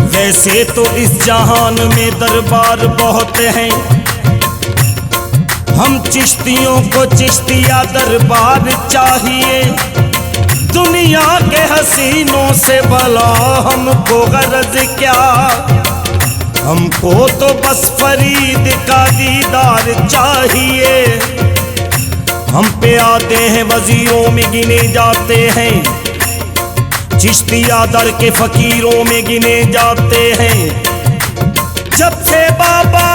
वैसे तो इस जहान में दरबार बहुत हैं, हम चिश्तियों को चिश्तिया दरबार चाहिए। दुनिया के हसीनों से भला हमको गरज क्या, हमको तो बस फरीद का दीदार चाहिए। हम पे आते हैं वजीरों में गिने जाते हैं, चिश्तिया दर के फकीरों में गिने जाते हैं। जब से बाबा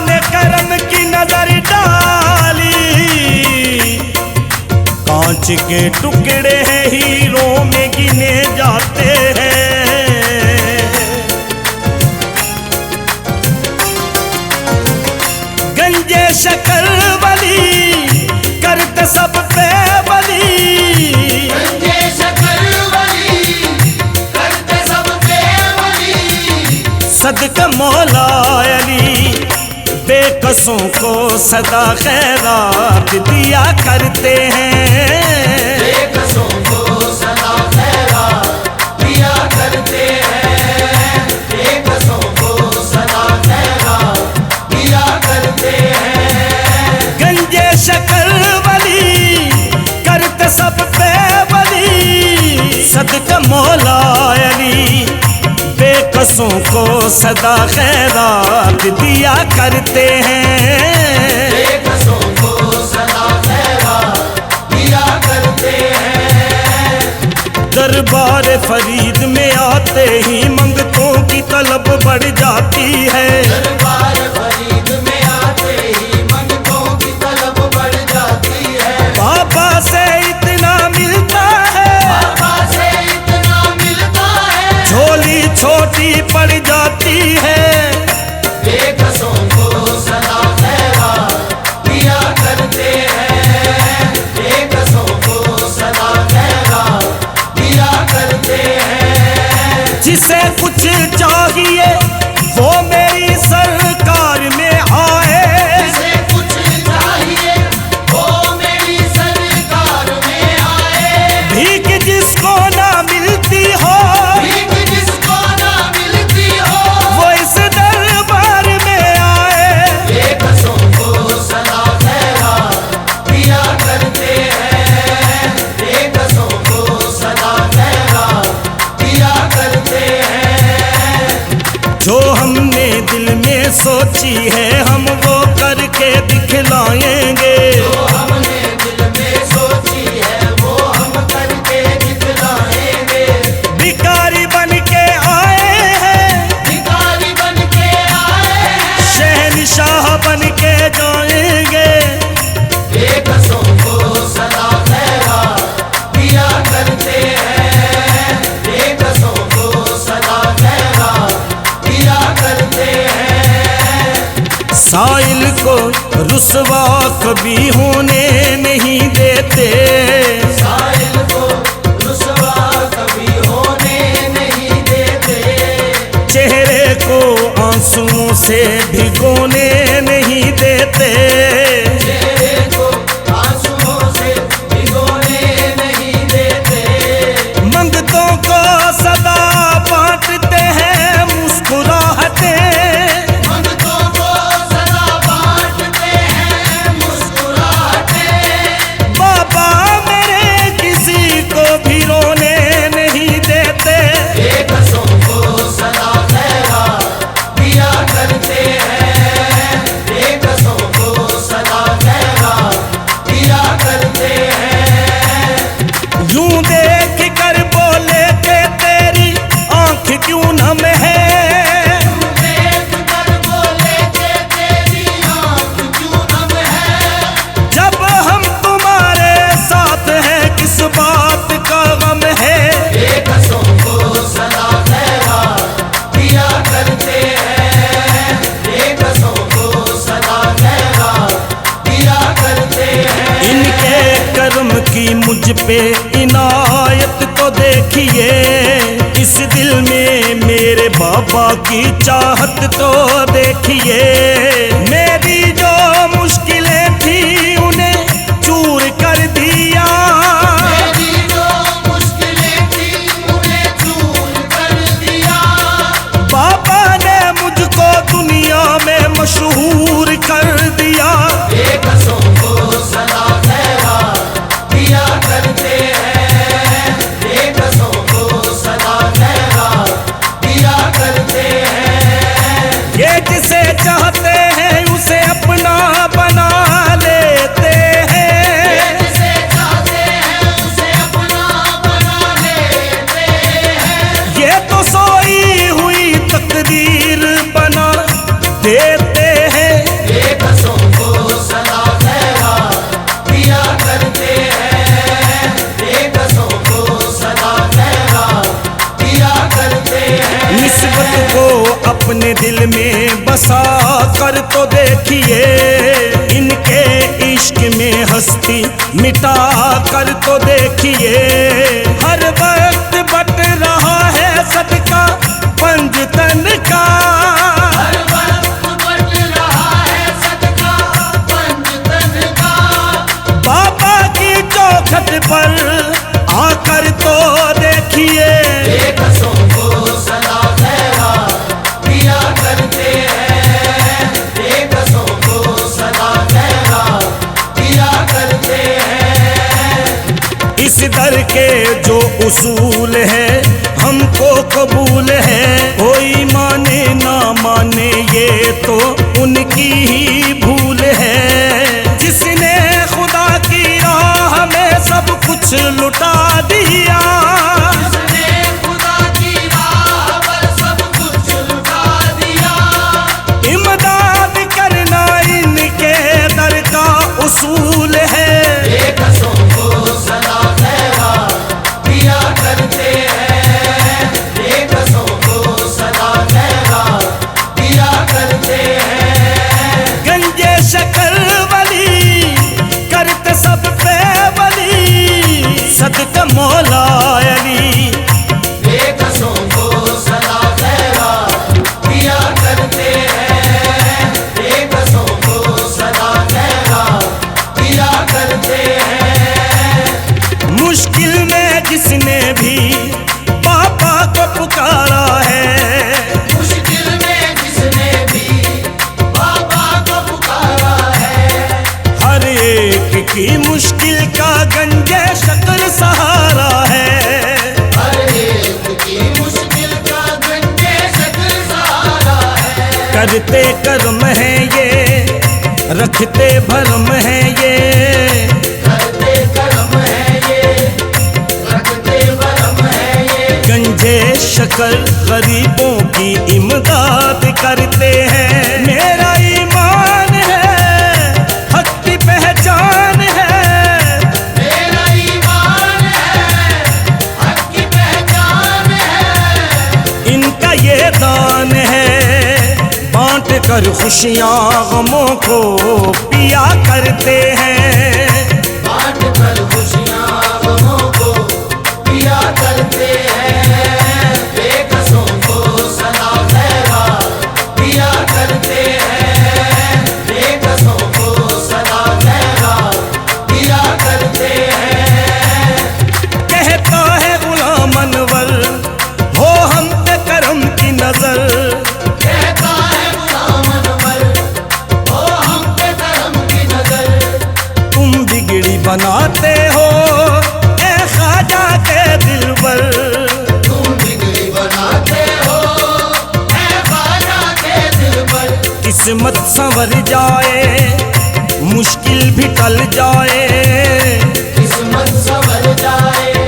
ने करम की नजर डाली, कांच के टुकड़े हैं हीरों में गिने जाते हैं। गंजे शक्ल वली करते सब पे वली, सदका मौला अली बेकसों को सदा खैरात दिया करते हैं। बेकसों को सदा खैरात दिया करते हैं, बेकसों को सदा खैरात दिया करते हैं। गंजे शक्ल वली करते सब पे वली, सदका मौला अली बेकसों को सदा खैरात दिया करते हैं। बेकसों को सदा खैरात दिया करते हैं। दरबार फरीद में आते ही मंगतों की तलब बढ़ जाती है। दरबार फरीद में आते ही मंगतों की तलब बढ़ जाती है। बाबा से इतना मिलता है, बाबा से इतना मिलता है, झोली छोटी पड़ जाती है। बेकसों को सदा खैरात दिया करते हैं, बेकसों को सदा खैरात दिया करते हैं। जिसे कुछ चाहिए वो मेरी सरकार में आए, जिसे कुछ चाहिए वो मेरी सरकार में आए। भीख जिसको ना मिलती हो, भीख जिसको ना मिलती हो, वो इस दरबार में आए। बेकसों को सदा खैरात दिया करते हैं, बेकसों को सदा खैरात दिया करते हैं। जो हमने दिल में सोची है हम वो करके दिखलाएंगे। जो हमने दिल में सोची है वो हम करके दिखलाएंगे। भिखारी बन के आए हैं, भिखारी बन के आए हैं, शहंशाह बन के जाएंगे। बेकसों को सदा खैरात दिया करते हैं, बेकसों को सदा खैरात दिया करते हैं। साइल को रुसवा कभी होने नहीं देते, साहिल को रुसवा कभी होने नहीं देते। चेहरे को आंसुओं से भिगोने नहीं देते। चेहरे को आंसुओं से भिगोने नहीं देते। मंगतों को सदा बांटते हैं मुस्कुराहटें, मंगतों को सदा बांटते हैं मुस्कुराहटें। बाबा मेरे किसी को भी रोने नहीं देते। बेकसों को सदा खैरात दिया करते हैं, बेकसों को सदा खैरात दिया करते हैं। यूं देख कर बोले के तेरी आंख क्यों नम है, देख मुझ पे इनायत तो देखिए, इस दिल में मेरे बाबा की चाहत तो देखिए। मेरी जो मुश्किलें थी उन्हें चूर कर दिया, मेरी जो मुश्किलें थी उन्हें चूर कर दिया। बाबा ने मुझको दुनिया में मशहूर कर दिया। बेकसों को सदा खैरात दिया करते हैं, बेकसों को सदा खैरात दिया करते हैं। ये जिसे चाहते हैं उसे अपना बना लेते हैं, जिसे चाहते हैं उसे अपना बना लेते हैं। ये तो सोई हुई तकदीर बना देते हैं। बेकसों को सदा खैरात दिया करते हैं, बेकसों को सदा खैरात दिया करते हैं। निस्बत को अपने दिल में बसा कर तो देखिए, इनके इश्क में हस्ती मिटा कर तो देखिए। हर वक्त बट रहा है सदका पंजतन का, हर वक्त बट रहा है सदका पंजतन का। बाबा की चौखट पर आकर तो देखिए। बेकसों को सदा खैरात दिया करते हैं, बेकसों को सदा खैरात दिया करते हैं। इस दर के जो उसूल है हमको कबूल है, कोई माने ना माने ये तो उनकी ही भूल है। जिसने खुदा की राह में सब कुछ लुटा दिया, जिसने खुदा की राह पर सब कुछ लुटा दिया। इमदाद करना इनके दर का उसूल है। बेकसों को सदा खैरात दिया करते हैं, बेकसों को सदा खैरात दिया करते हैं। गंजे शक्ल वली करते सब पे वली, सदका मौला अली। बेकसों को सदा खैरात दिया करते हैं, बेकसों को सदा खैरात दिया करते हैं। मुश्किल में जिसने भी पापा को पुकारा है, मुश्किल में जिसने भी बाबा को पुकारा है। हर एक की मुश्किल का गंजे शक्ल सहारा है। हर एक की मुश्किल का गंजे शक्ल सहारा है। करते कर्म है ये, रखते भरम है ये, करते कर्म है ये, रखते भरम है ये। गंजे शक्ल गरीबों की इमदाद करते हैं। मेरा ईमान है, हक की पहचान है, मेरा ईमान है, हक की पहचान है। इनका ये दान है। बांट कर खुशियाँ गमों को पिया करते हैं। बांट कर खुशियाँ गमों को पिया करते हैं, बेकसों को सदा खैरात दिया करते हैं, बेकसों को सदा खैरात दिया करते हैं। कहता है गुलाम अनवर, हो हम पे करम की नजर। कहता है गुलाम अनवर, ओ हम पे करम की नजर। तुम बिगड़ी बनाते हो ए ख्वाजा के दिलबर। तुम बिगड़ी बनाते हो ऐ ख्वाजा के दिल पर। किस्मत संवर जाए, मुश्किल भी टल जाए, किस्मत संवर जाए,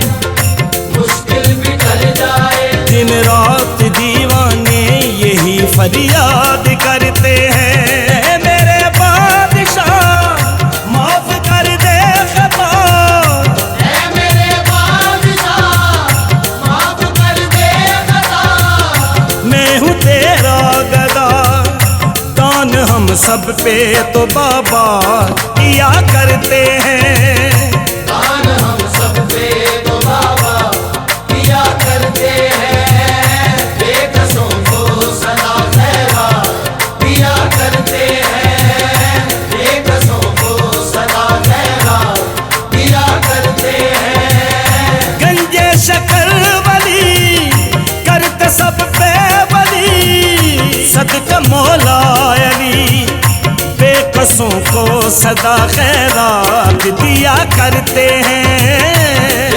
मुश्किल भी टल जाए। दिन रात दीवाने यही फरियाद करते हैं। मेरे बादशाह माफ कर दे खता, ऐ मेरे बादशाह माफ कर दे खता। मैं हूँ तेरा गदा। दान हम सब पे तो बाबा किया करते हैं। दान हम मौला अली बेकसों को सदा खैरात दिया करते हैं।